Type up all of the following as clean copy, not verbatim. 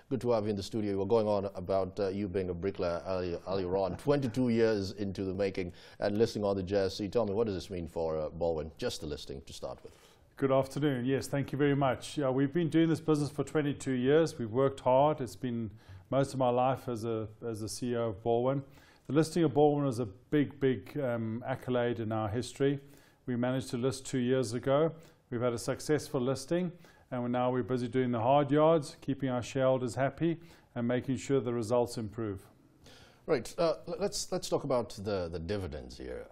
Good to have you in the studio. You were going on about you being a bricklayer earlier on, 22 years into the making and listing on the JSE. Tell me, what does this mean for Balwin? Just the listing to start with. Good afternoon. Yes, thank you very much. Yeah, we've been doing this business for 22 years. We've worked hard. It's been most of my life as a CEO of Balwin. The listing of Balwin was a big accolade in our history. We managed to list 2 years ago. We've had a successful listing, and now we're busy doing the hard yards, keeping our shareholders happy and making sure the results improve. Right. Let's talk about the dividends here.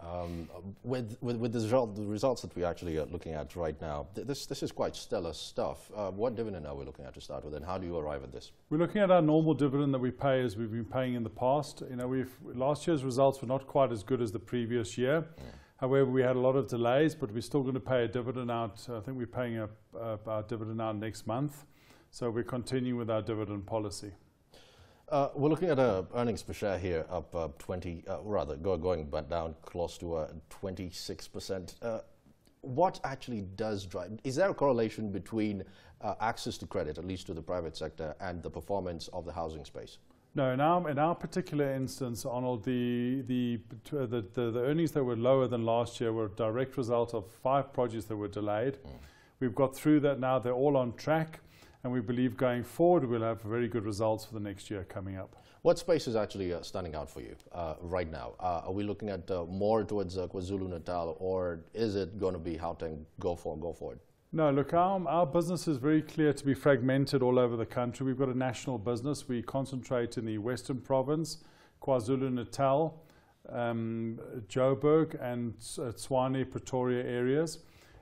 With the results that we're actually looking at right now, this is quite stellar stuff. What dividend are we looking at to start with, and how do you arrive at this? We're looking at our normal dividend that we pay as we've been paying in the past. You know, last year's results were not quite as good as the previous year. However, we had a lot of delays, but we're still going to pay a dividend out. I think we're paying our dividend out next month. So we're continuing with our dividend policy. We're looking at earnings per share here up going down close to 26%. What actually does drive? Is there a correlation between access to credit, at least to the private sector, and the performance of the housing space? No, in our particular instance, Arnold, the earnings that were lower than last year were a direct result of 5 projects that were delayed. We've got through that now. They're all on track. And we believe going forward we'll have very good results for the next year coming up. What space is actually standing out for you right now? Are we looking at more towards KwaZulu-Natal, or is it going to be Gauteng, go forward? No, look, our business is very clear to be fragmented all over the country. We've got a national business. We concentrate in the Western Province, KwaZulu-Natal, Joburg and Tshwane, Pretoria areas.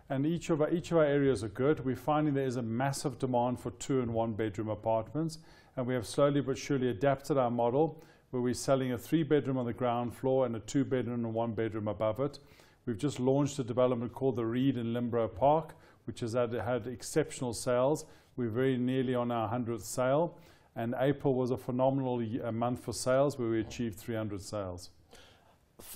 And each of our areas are good. We're finding there is a massive demand for 2- and 1-bedroom apartments. And we have slowly but surely adapted our model where we're selling a 3-bedroom on the ground floor and a 2-bedroom and 1-bedroom above it. We've just launched a development called the Reed in Limborough Park, which has had exceptional sales. We're very nearly on our 100th sale. And April was a phenomenal month for sales where we achieved 300 sales.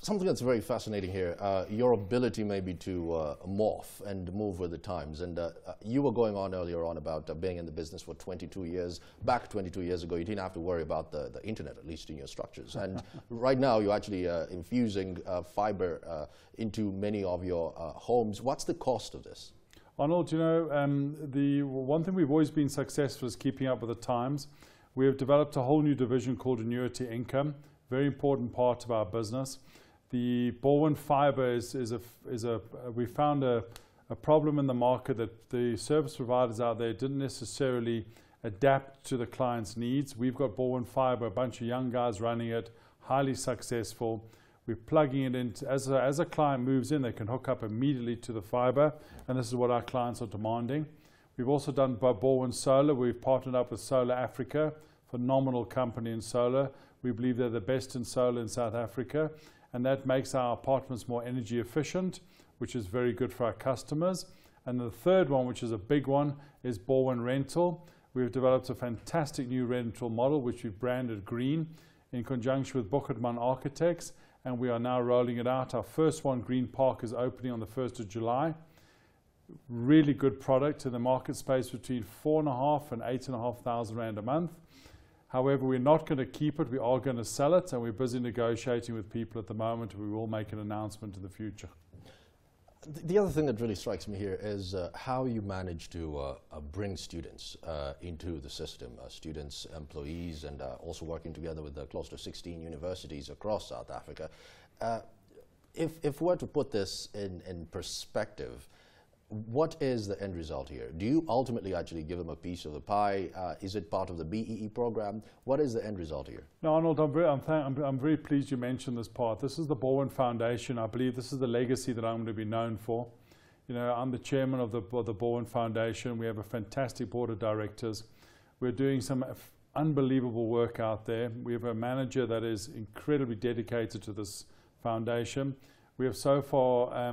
Something that's very fascinating here, your ability maybe to morph and move with the times. And you were going on earlier on about being in the business for 22 years. Back 22 years ago, you didn't have to worry about the internet, at least in your structures. And right now, you're actually infusing fiber into many of your homes. What's the cost of this? Arnold, you know, the one thing we've always been successful is keeping up with the times. We have developed a whole new division called annuity income. Very important part of our business. The Balwin fiber we found a problem in the market that the service providers out there didn't necessarily adapt to the client's needs. We've got Balwin fiber, a bunch of young guys running it, highly successful. We're plugging it in. As a client moves in, they can hook up immediately to the fiber, and this is what our clients are demanding. We've also done Balwin Solar. We've partnered up with Solar Africa, phenomenal company in solar. We believe they're the best in solar in South Africa, and that makes our apartments more energy efficient, which is very good for our customers. And the third one, which is a big one, is Balwin Rental. We've developed a fantastic new rental model, which we've branded Green, in conjunction with Bukitman Architects, and we are now rolling it out. Our first one, Green Park, is opening on the 1st of July. Really good product in the market space between 4.5 and 8,500 Rand a month. However, we're not going to keep it. We are going to sell it, and we're busy negotiating with people at the moment. We will make an announcement in the future. The other thing that really strikes me here is how you manage to bring students into the system, students, employees, and also working together with close to 16 universities across South Africa. If we were to put this in perspective, what is the end result here? Do you ultimately actually give them a piece of the pie? Is it part of the BEE program? What is the end result here? No, Arnold, I'm very pleased you mentioned this part. This is the Balwin Foundation. I believe this is the legacy that I'm going to be known for. You know, I'm the chairman of the Balwin Foundation. We have a fantastic board of directors. We're doing some unbelievable work out there. We have a manager that is incredibly dedicated to this foundation. We have so far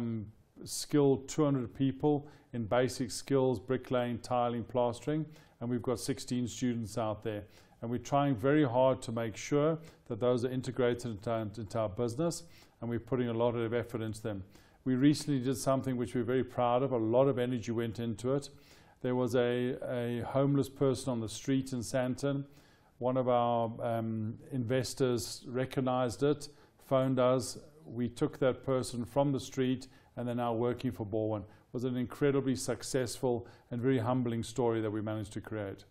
skilled 200 people in basic skills, bricklaying, tiling, plastering, and we've got 16 students out there. And we're trying very hard to make sure that those are integrated into our business, and we're putting a lot of effort into them. We recently did something which we're very proud of. A lot of energy went into it. There was a homeless person on the street in Sandton. One of our investors recognized it, phoned us. We took that person from the street and they're now working for Balwin. It was an incredibly successful and very humbling story that we managed to create.